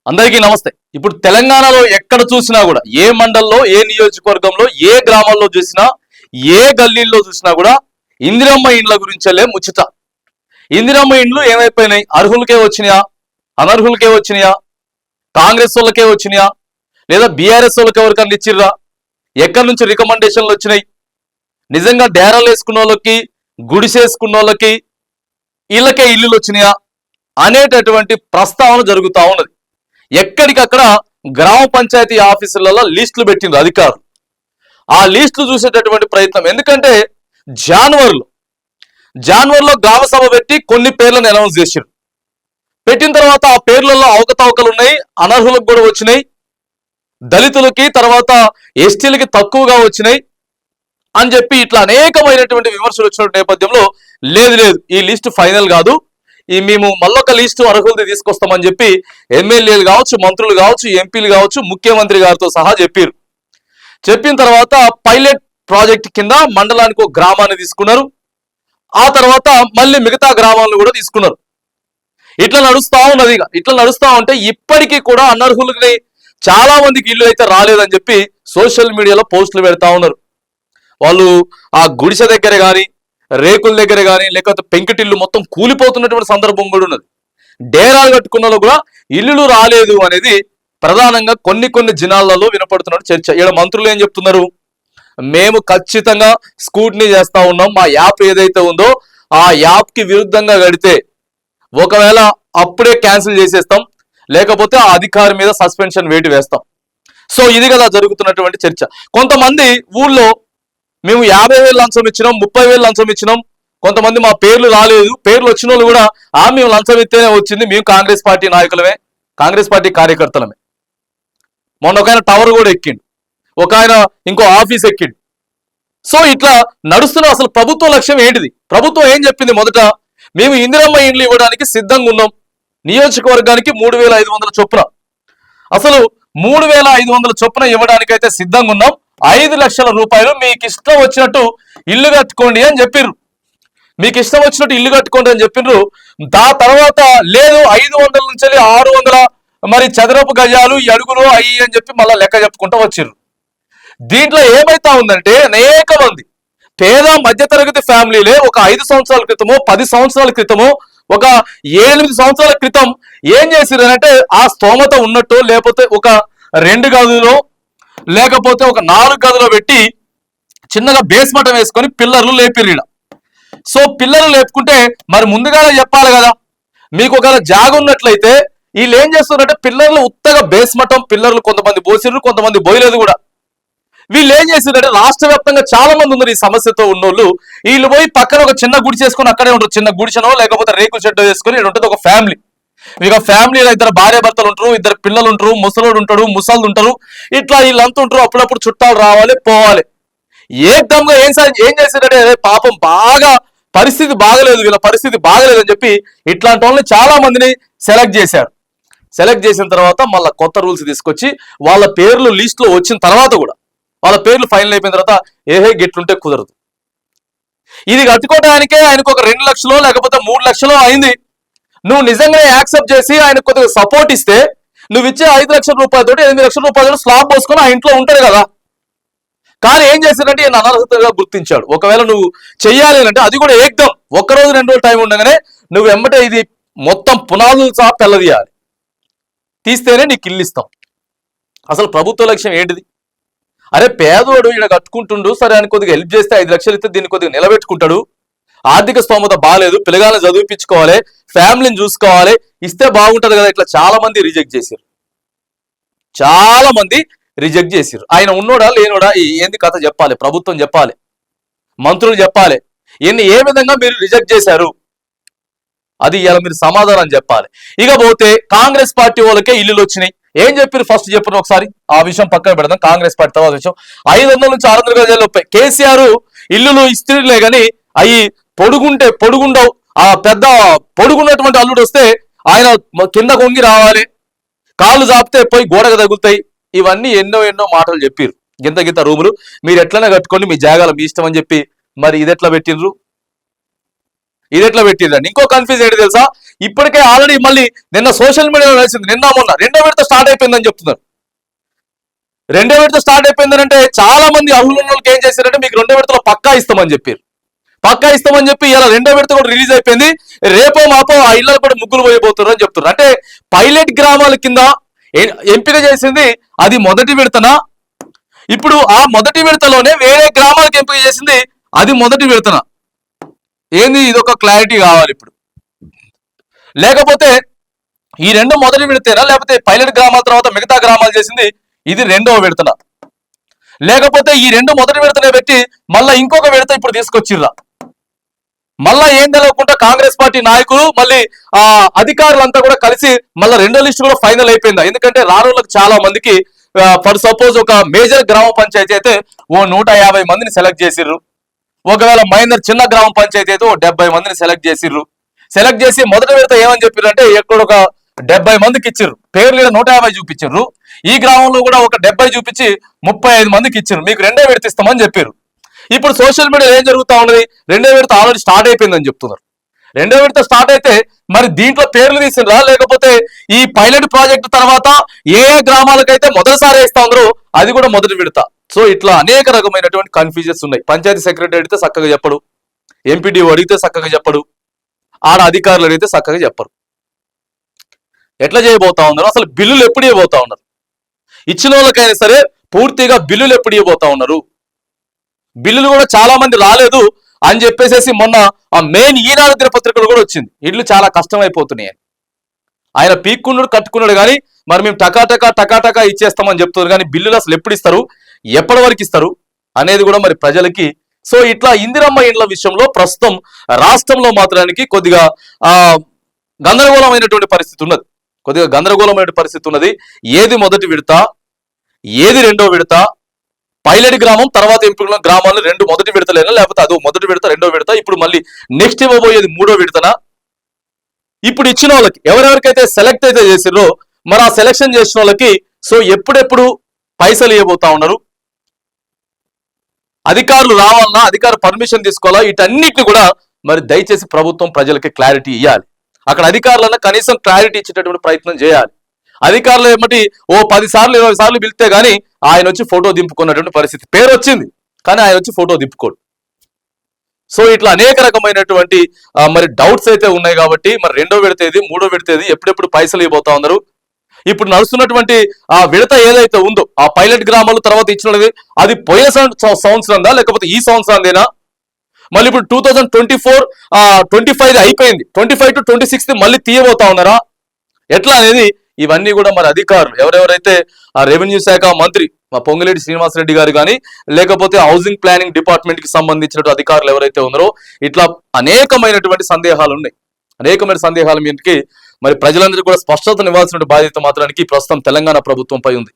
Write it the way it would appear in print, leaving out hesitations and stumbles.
అందరికీ నమస్తే. ఇప్పుడు తెలంగాణలో ఎక్కడ చూసినా కూడా, ఏ మండలంలో, ఏ నియోజకవర్గంలో, ఏ గ్రామాల్లో చూసినా, ఏ గల్లీల్లో చూసినా కూడా ఇందిరమ్మ ఇండ్ల గురించలే ముచ్చట. ఇందిరమ్మ ఇండ్లు ఏమైపోయినాయి? అర్హులకే వచ్చినాయా, అనర్హులకే వచ్చినాయా, కాంగ్రెస్ వాళ్ళకే వచ్చినాయా, లేదా బీఆర్ఎస్ వాళ్ళకి ఎవరికన్నా ఇచ్చిర్రా, ఎక్కడి నుంచి రికమెండేషన్లు వచ్చినాయి, నిజంగా డేరాలు వేసుకున్న వాళ్ళకి, గుడిసేసుకున్న వాళ్ళకి వీళ్ళకే ఇల్లులు వచ్చినాయా అనేటటువంటి ప్రస్తావన జరుగుతూ ఉన్నది. ఎక్కడికక్కడ గ్రామ పంచాయతీ ఆఫీసులలో లిస్టులు పెట్టిండ్రు అధికారులు. ఆ లిస్టులు చూసేటటువంటి ప్రయత్నం, ఎందుకంటే జనవరిలో గ్రామ సభ పెట్టి కొన్ని పేర్లను అనౌన్స్ చేశారు. పెట్టిన తర్వాత ఆ పేర్లలో అవకతవకలు ఉన్నాయి, అనర్హులకు కూడా వచ్చినాయి, దళితులకి తర్వాత ఎస్టీలకి తక్కువగా వచ్చినాయి అని చెప్పి ఇట్లా అనేకమైనటువంటి విమర్శలు వచ్చిన నేపథ్యంలో లేదు ఈ లిస్టు ఫైనల్ కాదు, మేము మళ్ళొక లిస్టు అర్హులది తీసుకొస్తామని చెప్పి ఎమ్మెల్యేలు కావచ్చు, మంత్రులు కావచ్చు, ఎంపీలు కావచ్చు, ముఖ్యమంత్రి గారితో సహా చెప్పారు. చెప్పిన తర్వాత పైలట్ ప్రాజెక్ట్ కింద మండలానికి ఒక గ్రామాన్ని తీసుకున్నారు. ఆ తర్వాత మళ్ళీ మిగతా గ్రామాలను కూడా తీసుకున్నారు. ఇట్లా నడుస్తా ఉన్నది. ఇట్లా నడుస్తా ఉంటే ఇప్పటికీ కూడా అనర్హులకి చాలా మందికి ఇల్లు అయితే రాలేదని చెప్పి సోషల్ మీడియాలో పోస్టులు పెడతా ఉన్నారు. వాళ్ళు ఆ గుడిసె దగ్గర కానీ, రేకుల దగ్గర కానీ, లేకపోతే పెంకుటిల్లు మొత్తం కూలిపోతున్నటువంటి సందర్భం కూడా ఉన్నది. డేరాలు కట్టుకున్న కూడా ఇల్లులు రాలేదు అనేది ప్రధానంగా కొన్ని జిల్లాలలో వినపడుతున్న చర్చ. ఇక్కడ మంత్రులు ఏం చెప్తున్నారు? మేము ఖచ్చితంగా స్క్రూటినీ చేస్తా ఉన్నాం, మా యాప్ ఏదైతే ఉందో ఆ యాప్ కి విరుద్ధంగా కడితే ఒకవేళ అప్పుడే క్యాన్సిల్ చేసేస్తాం, లేకపోతే ఆ అధికారి మీద సస్పెన్షన్ వేటు వేస్తాం. సో ఇది కదా జరుగుతున్నటువంటి చర్చ. కొంతమంది ఊళ్ళో మేము 50,000 లంచం ఇచ్చినాం, 30,000 లంచం ఇచ్చినాం, కొంతమంది మా పేర్లు రాలేదు, పేర్లు వచ్చిన వాళ్ళు కూడా మేము లంచం ఇస్తేనే వచ్చింది, మేము కాంగ్రెస్ పార్టీ నాయకులమే, కాంగ్రెస్ పార్టీ కార్యకర్తలమే. మొన్న ఒక ఆయన టవర్ కూడా ఎక్కిండు, ఒక ఆయన ఇంకో ఆఫీస్ ఎక్కిండు. సో ఇట్లా నడుస్తున్న అసలు ప్రభుత్వ లక్ష్యం ఏంటిది? ప్రభుత్వం ఏం చెప్పింది? మొదట మేము ఇందిరమ్మ ఇండ్లు ఇవ్వడానికి సిద్ధంగా ఉన్నాం, నియోజకవర్గానికి 3,500 చొప్పున, అసలు 3,500 చొప్పున ఇవ్వడానికైతే సిద్ధంగా ఉన్నాం, 5 లక్షల రూపాయలు మీకు ఇష్టం వచ్చినట్టు ఇల్లు కట్టుకోండి అని చెప్పిర్రు. మీకు ఇష్టం వచ్చినట్టు ఇల్లు కట్టుకోండి అని చెప్పిండ్రు. దా తర్వాత లేదు 500 నుంచి 600 మరి చదరపు గజాలు, అడుగులు అయ్యి అని చెప్పి మళ్ళీ లెక్క చెప్పుకుంటూ వచ్చిర్రు. దీంట్లో ఏమైతా ఉందంటే అనేక మంది పేద మధ్యతరగతి ఫ్యామిలీలే ఒక 5 సంవత్సరాల క్రితమో, 10 సంవత్సరాల క్రితమో, ఒక 7-8 సంవత్సరాల క్రితం ఏం చేసిర్రంటే ఆ స్తోమత ఉన్నట్టు, లేకపోతే ఒక 2 గదులో లేకపోతే ఒక 4 గదులో పెట్టి చిన్నగా బేస్ మఠం వేసుకొని పిల్లర్లు లేపిర్రు. సో పిల్లర్లు లేపుకుంటే మరి ముందుగానే చెప్పాలి కదా, మీకు ఒకవేళ జాగ ఉన్నట్లయితే. వీళ్ళు ఏం చేస్తున్నారంటే పిల్లర్లు ఉత్తగా బేస్ మఠం పిల్లర్లు కొంతమంది పోసిర్రు, కొంతమంది పోయలేదు కూడా. వీళ్ళు ఏం చేసిందంటే రాష్ట్ర వ్యాప్తంగా చాలా మంది ఉన్నారు ఈ సమస్యతో ఉన్నోళ్ళు. వీళ్ళు పోయి పక్కన ఒక చిన్న గుడి చేసుకొని అక్కడే ఉంటారు, చిన్న గుడిచనో లేకపోతే రేకుల షెడ్ వేసుకొని ఉంటుంది ఒక ఫ్యామిలీ. ఇక ఫ్యామిలీలో 2 భార్య భర్తలు ఉంటారు, 2 పిల్లలు ఉంటారు, ముసలోడు ఉంటాడు, ముసళ్ళు ఉంటారు, ఇట్లా వీళ్ళంతా ఉంటారు. అప్పుడప్పుడు చుట్టాలు రావాలి పోవాలి. ఏకదంగా ఏం చేశారంటే పాపం బాగా పరిస్థితి బాగలేదు, వీళ్ళ పరిస్థితి బాగలేదు అని చెప్పి ఇట్లాంటి వాళ్ళని చాలా మందిని సెలెక్ట్ చేశారు. సెలెక్ట్ చేసిన తర్వాత మళ్ళీ కొత్త రూల్స్ తీసుకొచ్చి వాళ్ళ పేర్లు లిస్ట్ లో వచ్చిన తర్వాత కూడా వాళ్ళ పేర్లు ఫైనల్ అయిపోయిన తర్వాత గిట్లుంటే కుదరదు. ఇది కట్టుకోవడానికే ఆయనకు ఒక 2 లక్షలు లేకపోతే 3 లక్షలు అయింది. నువ్వు నిజంగా యాక్సెప్ట్ చేసి ఆయన కొద్దిగా సపోర్ట్ ఇస్తే నువ్వు ఇచ్చే 5 లక్షల రూపాయలతో 8 లక్షల రూపాయలు స్లాబ్ పోసుకొని ఆ ఇంట్లో ఉంటాడు కదా. కానీ ఏం చేశాడంటే ఈయన అనర్హతగా గుర్తించాడు. ఒకవేళ నువ్వు చెయ్యాలి అంటే అది కూడా ఏకదం 1 రోజు 2 రోజులు టైం ఉండగానే నువ్వు వెంబటే ఇది మొత్తం పునాదులు సహా తెల్లదీయాలి, తీస్తేనే నీకు ఇల్లు ఇస్తాం. అసలు ప్రభుత్వ లక్ష్యం ఏంటిది? అరే పేదోడు ఈయన కట్టుకుంటుండు, సరే అని కొద్దిగా హెల్ప్ చేస్తే 5 లక్షలు ఇస్తే దీన్ని కొద్దిగా నిలబెట్టుకుంటాడు, ఆర్థిక స్తోమత బాగాలేదు, పిల్లగాలను చదివిపించుకోవాలి, ఫ్యామిలీని చూసుకోవాలి, ఇస్తే బాగుంటది కదా. ఇట్లా చాలా మంది రిజెక్ట్ చేశారు, చాలా మంది రిజెక్ట్ చేశారు. ఆయన ఉన్నోడా లేనోడా ఏంది కథ చెప్పాలి, ప్రభుత్వం చెప్పాలి, మంత్రులు చెప్పాలి, ఈయన్ని ఏ విధంగా మీరు రిజెక్ట్ చేశారు అది ఇలా మీరు సమాధానం చెప్పాలి. ఇకపోతే కాంగ్రెస్ పార్టీ వాళ్ళకే ఇల్లులు వచ్చినాయి. ఏం చెప్పారు ఫస్ట్ చెప్పిన ఒకసారి ఆ విషయం పక్కన పెడదాం. కాంగ్రెస్ పార్టీ తర్వాత విషయం 500 నుంచి 600 గజాలు వస్తాయి. కేసీఆర్ ఇల్లులు ఇస్త్రీలే కానీ అవి పొడుగుండవు. ఆ పెద్ద పొడుగున్నటువంటి అల్లుడు వస్తే ఆయన కింద కొంగి రావాలి, కాళ్ళు చాపితే పోయి గోడకు తగులుతాయి. ఇవన్నీ ఎన్నో మాటలు చెప్పారు. గింత రూములు మీరు ఎట్లనే కట్టుకోండి, మీ జాగాలు మీ ఇష్టం అని చెప్పి మరి ఇది ఎట్లా పెట్టిండ్రు? ఇది ఎట్లా పెట్టిందండి. ఇంకో కన్ఫ్యూజ్ ఏంటి తెలుసా, ఇప్పటికే ఆల్రెడీ మళ్ళీ నిన్న సోషల్ మీడియాలో నడిచింది, నిన్న మొన్న రెండో విడత స్టార్ట్ అయిపోయిందని చెప్తున్నారు. రెండో విడత స్టార్ట్ అయిపోయిందంటే చాలా మంది అర్హులు ఉన్న వాళ్ళకి ఏం చేశారంటే మీకు రెండో విడతలో పక్కా ఇస్తామని చెప్పారు. పక్కా ఇస్తామని చెప్పి ఇలా రెండో విడత కూడా రిలీజ్ అయిపోయింది. రేపో మాపో ఆ ఇళ్ళకు కూడా ముగ్గులు పోయిపోతున్నారు అని చెప్తున్నారు. అంటే పైలట్ గ్రామాల కింద ఎంపిక చేసింది అది మొదటి విడతనా, ఇప్పుడు ఆ మొదటి విడతలోనే వేరే గ్రామాలకు ఎంపిక చేసింది అది మొదటి విడతనా, ఏంది ఇదొక క్లారిటీ కావాలి ఇప్పుడు. లేకపోతే ఈ రెండు మొదటి విడతేనా, లేకపోతే పైలట్ గ్రామాల తర్వాత మిగతా గ్రామాలు చేసింది ఇది రెండవ విడతనా, లేకపోతే ఈ రెండు మొదటి విడతనే పెట్టి మళ్ళీ ఇంకొక విడత ఇప్పుడు తీసుకొచ్చిర్రా. మళ్ళా ఏం తెలియకుండా కాంగ్రెస్ పార్టీ నాయకులు మళ్ళీ ఆ అధికారులంతా కూడా కలిసి మళ్ళీ రెండో లిస్టు కూడా ఫైనల్ అయిపోయిందా. ఎందుకంటే రానులకు చాలా మందికి ఫర్ సపోజ్ ఒక మేజర్ గ్రామ పంచాయతీ అయితే ఓ 150 మందిని సెలెక్ట్ చేసిర్రు. ఒకవేళ మైనర్ చిన్న గ్రామ పంచాయతీ అయితే ఓ 70 మందిని సెలెక్ట్ చేసిర్రు. సెలెక్ట్ చేసి మొదటి విడత ఏమని చెప్పారు అంటే ఎక్కడ ఒక 70 మందికి ఇచ్చారు, పేర్లు 150 చూపించారు. ఈ గ్రామంలో కూడా ఒక 70 చూపించి 35 మందికి ఇచ్చారు, మీకు రెండో విడత ఇస్తామని చెప్పారు. ఇప్పుడు సోషల్ మీడియాలో ఏం జరుగుతా ఉన్నది, రెండో విడత ఆల్రెడీ స్టార్ట్ అయిపోయిందని చెప్తున్నారు. రెండో విడత స్టార్ట్ అయితే మరి దీంట్లో పేర్లు తీసినరా, లేకపోతే ఈ పైలట్ ప్రాజెక్టు తర్వాత ఏ ఏ గ్రామాలకైతే మొదటిసారి ఇస్తా ఉన్నారో అది కూడా మొదటి విడత. సో ఇట్లా అనేక రకమైనటువంటి కన్ఫ్యూజన్స్ ఉన్నాయి. పంచాయతీ సెక్రటరీ అడిగితే చక్కగా చెప్పడు, ఎంపీడీఓ అడిగితే చక్కగా చెప్పడు, ఆడ అధికారులు అడిగితే చక్కగా చెప్పరు. ఎట్లా చేయబోతా ఉన్నారు, అసలు బిల్లులు ఎప్పుడు ఇవ్వబోతా ఉన్నారు, ఇచ్చిన వాళ్ళకైనా సరే పూర్తిగా బిల్లులు ఎప్పుడు ఇవ్వబోతా ఉన్నారు. బిల్లులు కూడా చాలా మంది రాలేదు అని చెప్పేసి మొన్న ఆ మెయిన్ ఈనాడు దినపత్రికలు కూడా వచ్చింది, ఇల్లు చాలా కష్టమైపోతున్నాయి. ఆయన పీక్కున్నాడు కట్టుకున్నాడు కానీ మరి మేము టకాటకా ఇచ్చేస్తామని చెప్తున్నారు కానీ బిల్లులు అసలు ఎప్పుడు ఇస్తారు, ఎప్పటి వరకు ఇస్తారు అనేది కూడా మరి ప్రజలకి. సో ఇట్లా ఇందిరమ్మ ఇండ్ల విషయంలో ప్రస్తుతం రాష్ట్రంలో మాత్రానికి కొద్దిగా గందరగోళమైనటువంటి పరిస్థితి ఉన్నది, ఏది మొదటి విడత, ఏది రెండో విడత, పైలట్ గ్రామం తర్వాత ఎంపికల గ్రామాలు రెండు మొదటి విడతలేనా, లేకపోతే అదో మొదటి విడత రెండో విడత, ఇప్పుడు మళ్ళీ నెక్స్ట్ ఇవ్వబోయేది మూడో విడతనా. ఇప్పుడు ఇచ్చిన వాళ్ళకి ఎవరెవరికైతే సెలెక్ట్ అయితే చేసిర్రో మరి ఆ సెలెక్షన్ చేసిన వాళ్ళకి సో ఎప్పుడెప్పుడు పైసలు ఇవ్వబోతా ఉన్నారు, అధికారులు రావాలన్నా అధికార పర్మిషన్ తీసుకోవాలా, వీటన్నిటిని కూడా మరి దయచేసి ప్రభుత్వం ప్రజలకి క్లారిటీ ఇవ్వాలి. అక్కడ అధికారులన్నా కనీసం క్లారిటీ ఇచ్చేటటువంటి ప్రయత్నం చేయాలి. అధికారులు ఏమిటి ఓ 10 సార్లు 20 సార్లు పిలిస్తే గానీ ఆయన వచ్చి ఫోటో దింపుకున్నటువంటి పరిస్థితి, పేరు వచ్చింది కానీ ఆయన వచ్చి ఫోటో దింపుకోడు. సో ఇట్లా అనేక రకమైనటువంటి మరి డౌట్స్ అయితే ఉన్నాయి కాబట్టి మరి రెండో విడతేది మూడో విడతేది ఎప్పుడెప్పుడు పైసలు ఇవ్వబోతా ఉన్నారు. ఇప్పుడు నడుస్తున్నటువంటి ఆ విడత ఏదైతే ఉందో ఆ పైలట్ గ్రామాలు తర్వాత ఇచ్చినది అది పోయిన సంవత్సరందా లేకపోతే ఈ సంవత్సరందేనా, మళ్ళీ ఇప్పుడు 2024-25 అయిపోయింది, 25 to 26 మళ్ళీ తీయబోతా ఉన్నారా ఎట్లా అనేది ఇవన్నీ కూడా మరి అధికారులు ఎవరెవరైతే ఆ రెవెన్యూ శాఖ మంత్రి మా పొంగులేటి శ్రీనివాసరెడ్డి గారు కానీ లేకపోతే హౌసింగ్ ప్లానింగ్ డిపార్ట్మెంట్ కి సంబంధించిన అధికారులు ఎవరైతే ఉన్నారో ఇట్లా అనేకమైనటువంటి సందేహాలు ఉన్నాయి. అనేకమైన సందేహాల మీదకి మరి ప్రజలందరికీ కూడా స్పష్టత ఇవ్వాల్సిన బాధ్యత మాత్రానికి ప్రస్తుతం తెలంగాణ ప్రభుత్వంపై ఉంది.